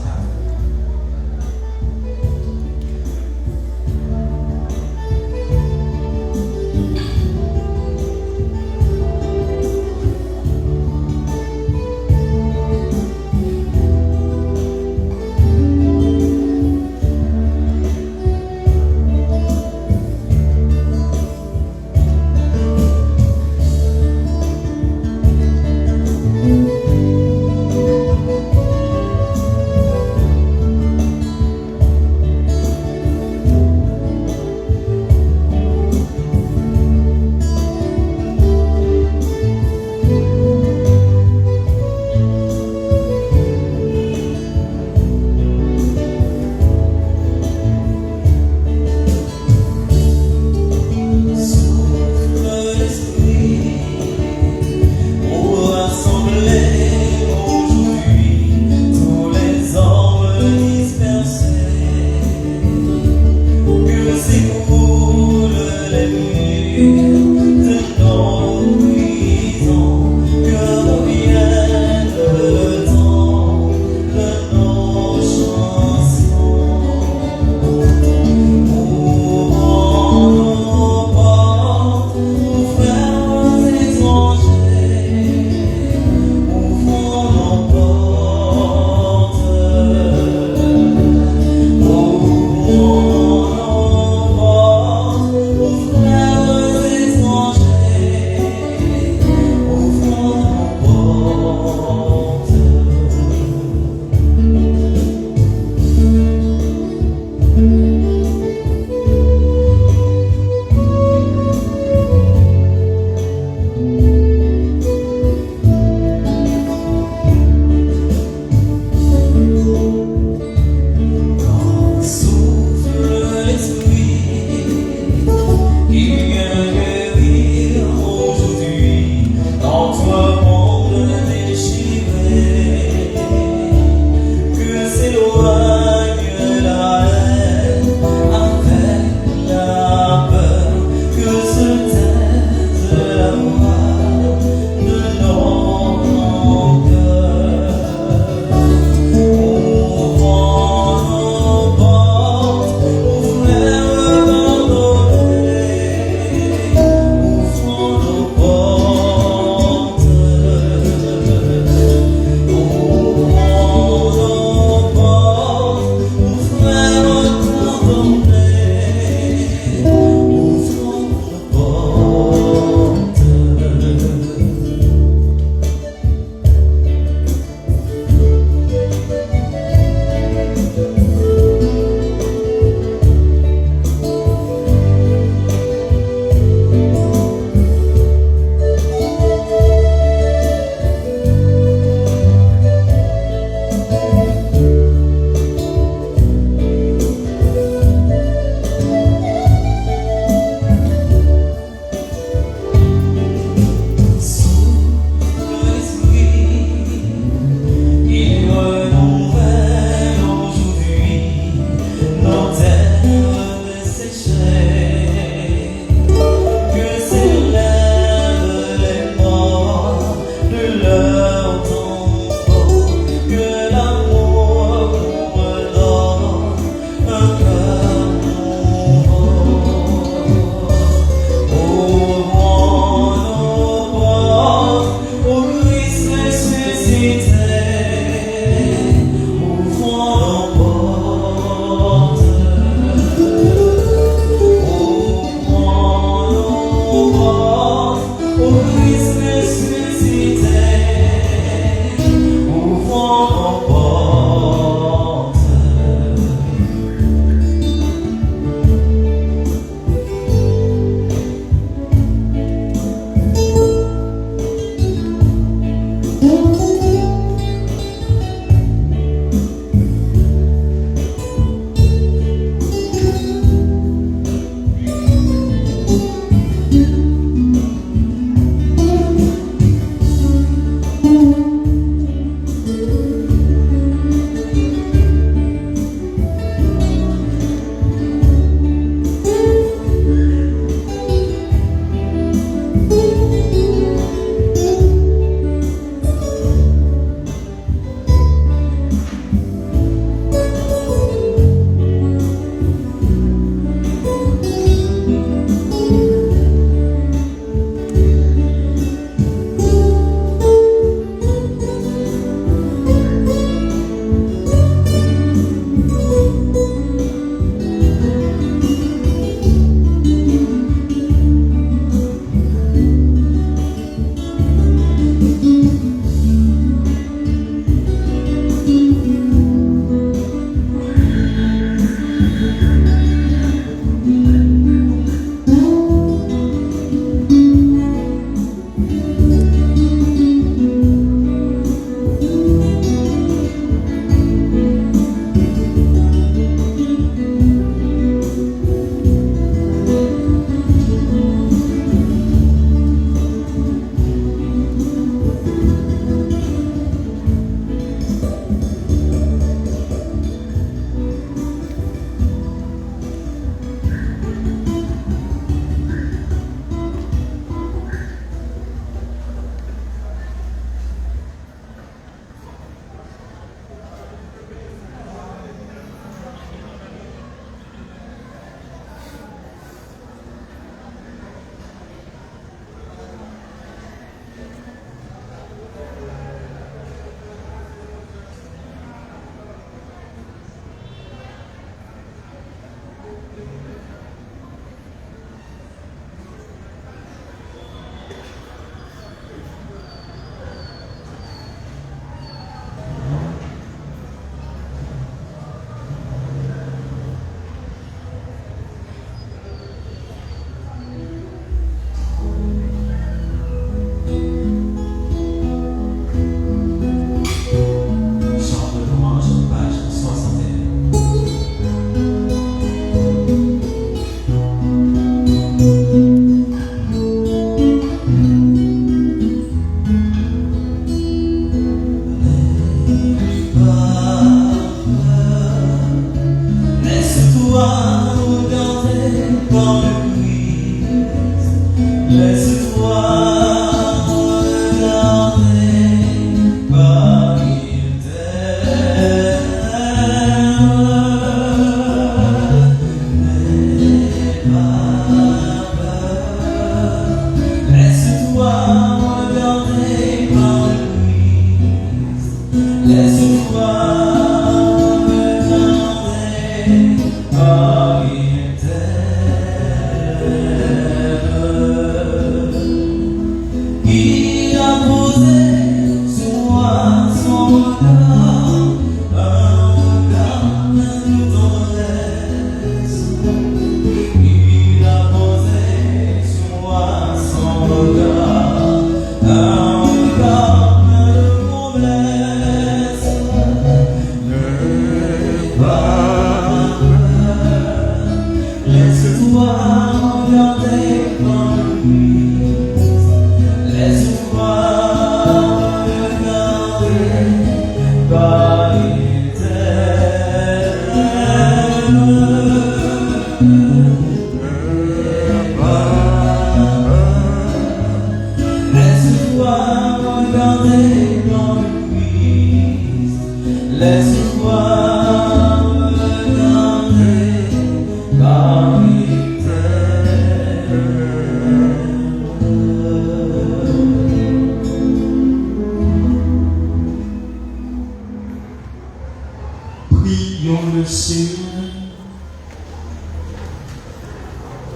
Seigneur.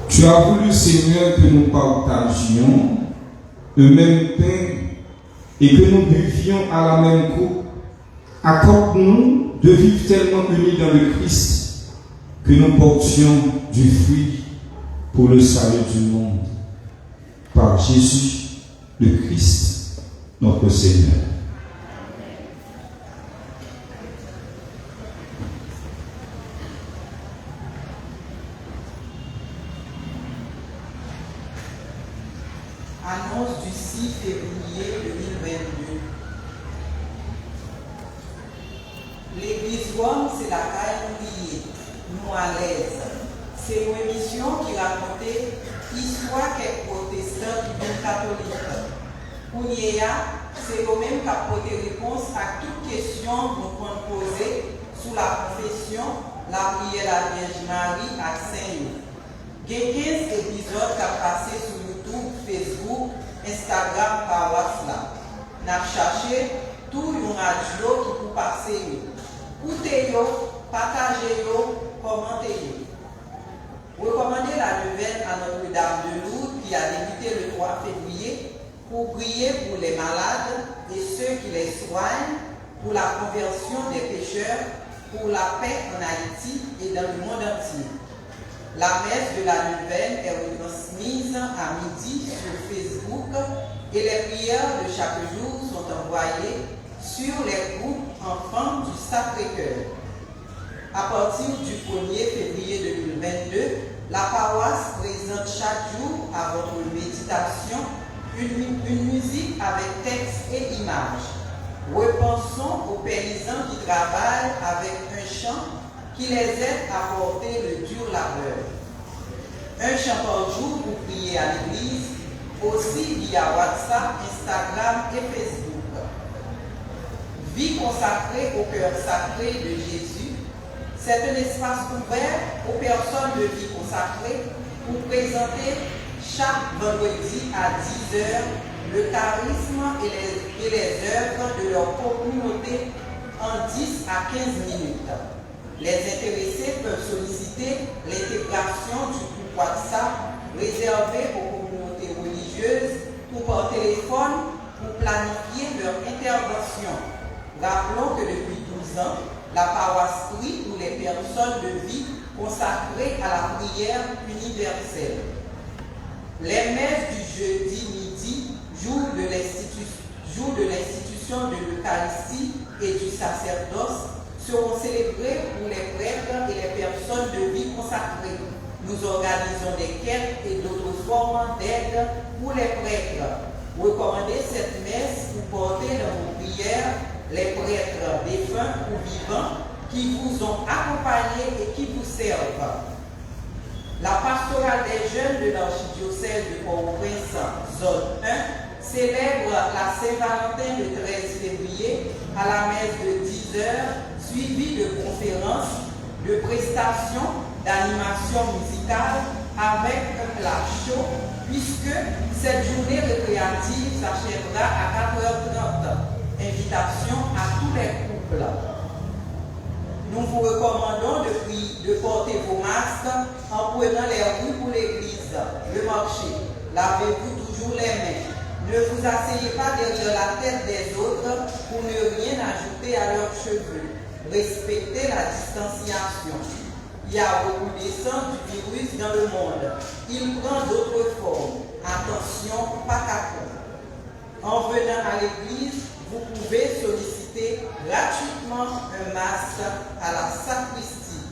Tu as voulu, Seigneur, que nous partagions le même pain et que nous buvions à la même coupe. Accorde-nous de vivre tellement unis dans le Christ que nous portions du fruit pour le salut du monde. Par Jésus, le Christ, notre Seigneur. Annonce du 6 février 2022. L'église Rome, c'est la caille oubliée, nous à l'aise. C'est une émission qui racontait l'histoire quelques protestants qui sont catholiques. Pour Yéa, c'est eux-mêmes qui ont apporté réponse à toute question que nous pouvons poser sous la confession, la prière de la Vierge Marie à Saint-Louis. Il y a 15 épisodes qui ont passé sur YouTube, Facebook, Instagram, par WhatsApp. Nous avons cherché tout une radio qui peut passer. Écoutez-yo, partagez-yo, commentez-yo. Recommandez la nouvelle à Notre-Dame de Lourdes qui a débuté le 3 février pour prier pour les malades et ceux qui les soignent, pour la conversion des pécheurs, pour la paix en Haïti et dans le monde entier. La messe de la nouvelle est retransmise à midi sur Facebook et les prières de chaque jour sont envoyées sur les groupes enfants du Sacré-Cœur. À partir du 1er février 2022, la paroisse présente chaque jour à votre méditation une musique avec texte et images. Repensons aux paysans qui travaillent avec un chant qui les aide à porter le dur labeur. Un chant par jour pour prier à l'église, aussi via WhatsApp, Instagram et Facebook. Vie consacrée au cœur sacré de Jésus, c'est un espace ouvert aux personnes de vie consacrée pour présenter chaque vendredi à 10h le charisme et les œuvres de leur communauté en 10 à 15 minutes. Les intéressés peuvent solliciter l'intégration du groupe WhatsApp réservé aux communautés religieuses ou par téléphone pour planifier leur intervention. Rappelons que depuis 12 ans, la paroisse prie pour les personnes de vie consacrées à la prière universelle. Les messes du jeudi midi, jour de l'institution de l'Eucharistie et du sacerdoce, seront célébrées pour les prêtres et les personnes de vie consacrées. Nous organisons des quêtes et d'autres formes d'aide pour les prêtres. Recommandez cette messe pour porter dans vos prières les prêtres défunts ou vivants qui vous ont accompagnés et qui vous servent. La pastorale des jeunes de l'archidiocèse de Port-au-Prince, zone 1, célèbre la Saint-Valentin le 13 février à la messe de 10h, suivie de conférences, de prestations, d'animation musicale avec un plat chaud, puisque cette journée récréative s'achèvera à 4h30. Invitation à tous les couples. Nous vous recommandons de porter vos masques en prenant les rues pour l'église, le marché. Lavez-vous toujours les mains. Ne vous asseyez pas derrière la tête des autres pour ne rien ajouter à leurs cheveux. Respectez la distanciation. Il y a beaucoup d'essence du virus dans le monde. Il prend d'autres formes. Attention, pas qu'à coup. En venant à l'église, vous pouvez solliciter gratuitement un masque à la sacristie.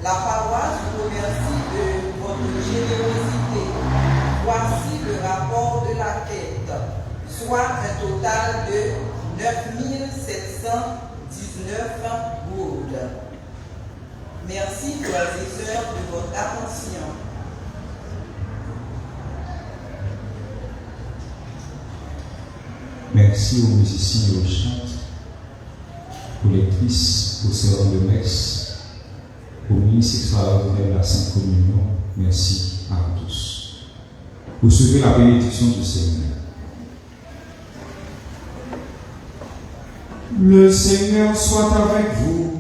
La paroisse vous remercie de votre générosité. Voici le rapport de la quête, soit un total de 9 719 gourdes. Merci, frères et sœurs, de votre attention. Merci aux musiciens et aux chantes, aux lectrices, aux servants de messe, aux ministres qui travaillent de la Sainte Communion. Merci à tous. Recevez la bénédiction du Seigneur. Le Seigneur soit avec vous.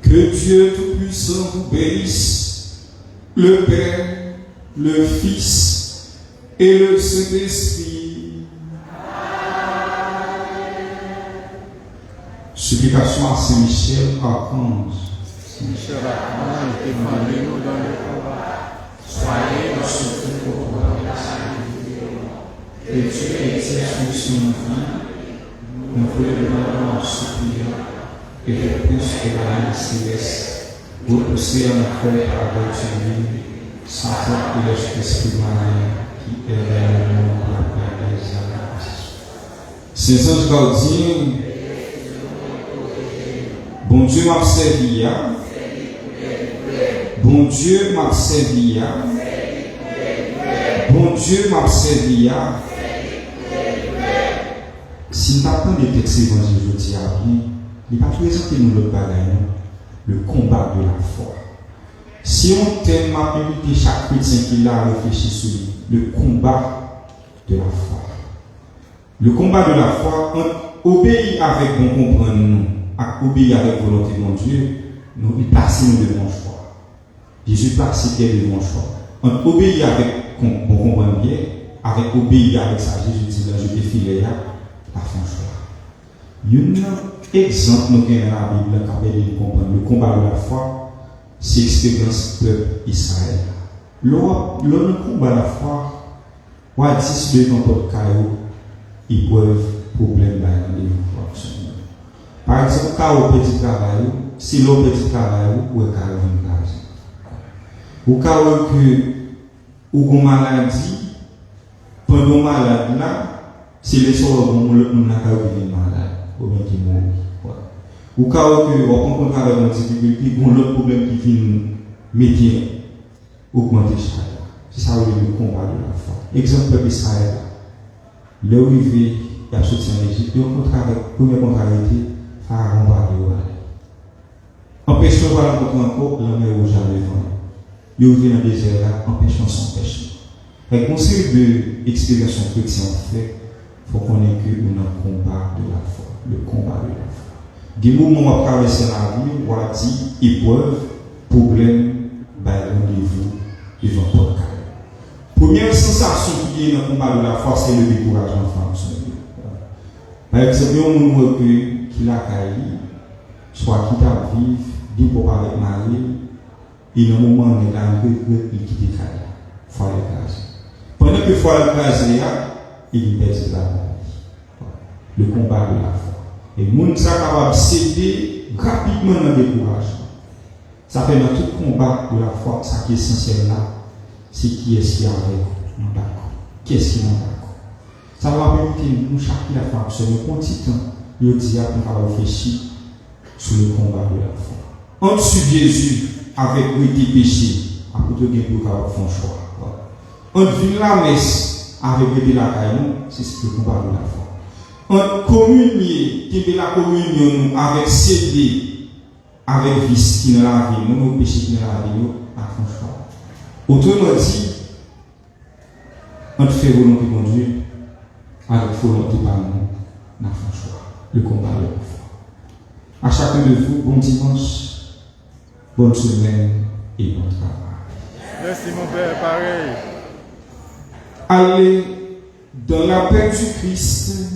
Que Dieu Tout-Puissant vous bénisse, le Père, le Fils et le Saint-Esprit. Supplication à Saint-Michel, archange. Michel Archange, défendez-nous dans le combat. Soyez notre secours dans la salle. Que Dieu exerce sur nos vies. Nous vous le demandons en suppliant. Et le plus de la vie céleste, repoussez en enfer avec Dieu, sans que l'Esprit Marie qui est réellement la paix des âmes. Saint Ange gardien, bon Dieu m'a servi, bon Dieu m'a servi, bon Dieu m'a servi. Si nous n'avons pas de texte évangile, je dis à bien. Il va présenter nous le bagaille, le combat de la foi. Si on t'aime, ma invité chaque chrétien qui l'a réfléchi sur lui, le combat de la foi. Le combat de la foi, on obéit avec bon comprendre nous, obéit avec volonté de mon Dieu, nous il place nous devant le choix. Jésus place quel est le bon choix. On obéit avec bon comprendre bien, avec obéir avec ça. Jésus dit là, je défile là, la fin choix. Un exemple nous avons dans la Bible qui comprendre le combat de la foi, c'est l'expérience du peuple Israël. Lors du combat de la foi, on a dit devant notre caillou, épreuve, problème dans les fonctionnements. Par exemple, quand on petit travail, si l'on petit travail, ou est carré une case. Ou quand on a une maladie, pendant malade là, c'est les soirs où on a une malade. Ou bien qui mourit. Ou quand on rencontre avec une difficulté, on a l'autre problème qui vient mettre, augmenter chaque. C'est ça le combat de la foi. Exemple d'Israël. Le arrivé, il a sorti en Égypte, il a rencontré avec la première contrariété, Pharaon va aller. Empêchons de rencontrer encore la mer rouge à devant. Il est arrivé dans le désert là, empêchons son péché. Avec une série d'expériences chrétiennes fait, il faut qu'on ait que un combat de la foi. Le combat de la foi. Des moments où on traverse la vie, on a dit épreuve, problème, rendez-vous devant votre cas. Première sensation qui est dans le combat de la foi, c'est le découragement. Par exemple, on recueille qui l'a caillé, soit qui t'a vivre, dit pour parler avec Marie, et dans le moment où on est dans le il quitte caillé. Faut aller caser. Pendant que faut aller caser, il perd la vie. Le combat de la foi. Et les gens sont capables de céder rapidement dans le découragement. Ça fait dans tout combat de la foi, ça qui est essentiel là, c'est qui est-ce qui est avec nous d'accord. Qui est-ce qui est d'accord. Ça va permettre nous chaque la foi, sur le petit temps, il dit à nous réfléchir sur le combat de la foi. En dessous Jésus, avec les péchés, après tout, il y a un choix. En vient la messe, avec la caillou, c'est le combat de la foi. En communier, qui est la communion avec céder, avec vice qui est la vie, nos péchés qui est la vie, à franchement. Autrement dit, on fait volonté de Dieu, avec volonté par nous, à franchement. Le combat de la foi. À chacun de vous, bon dimanche, bonne semaine et bon travail. Merci mon Père, pareil. Allez dans la paix du Christ.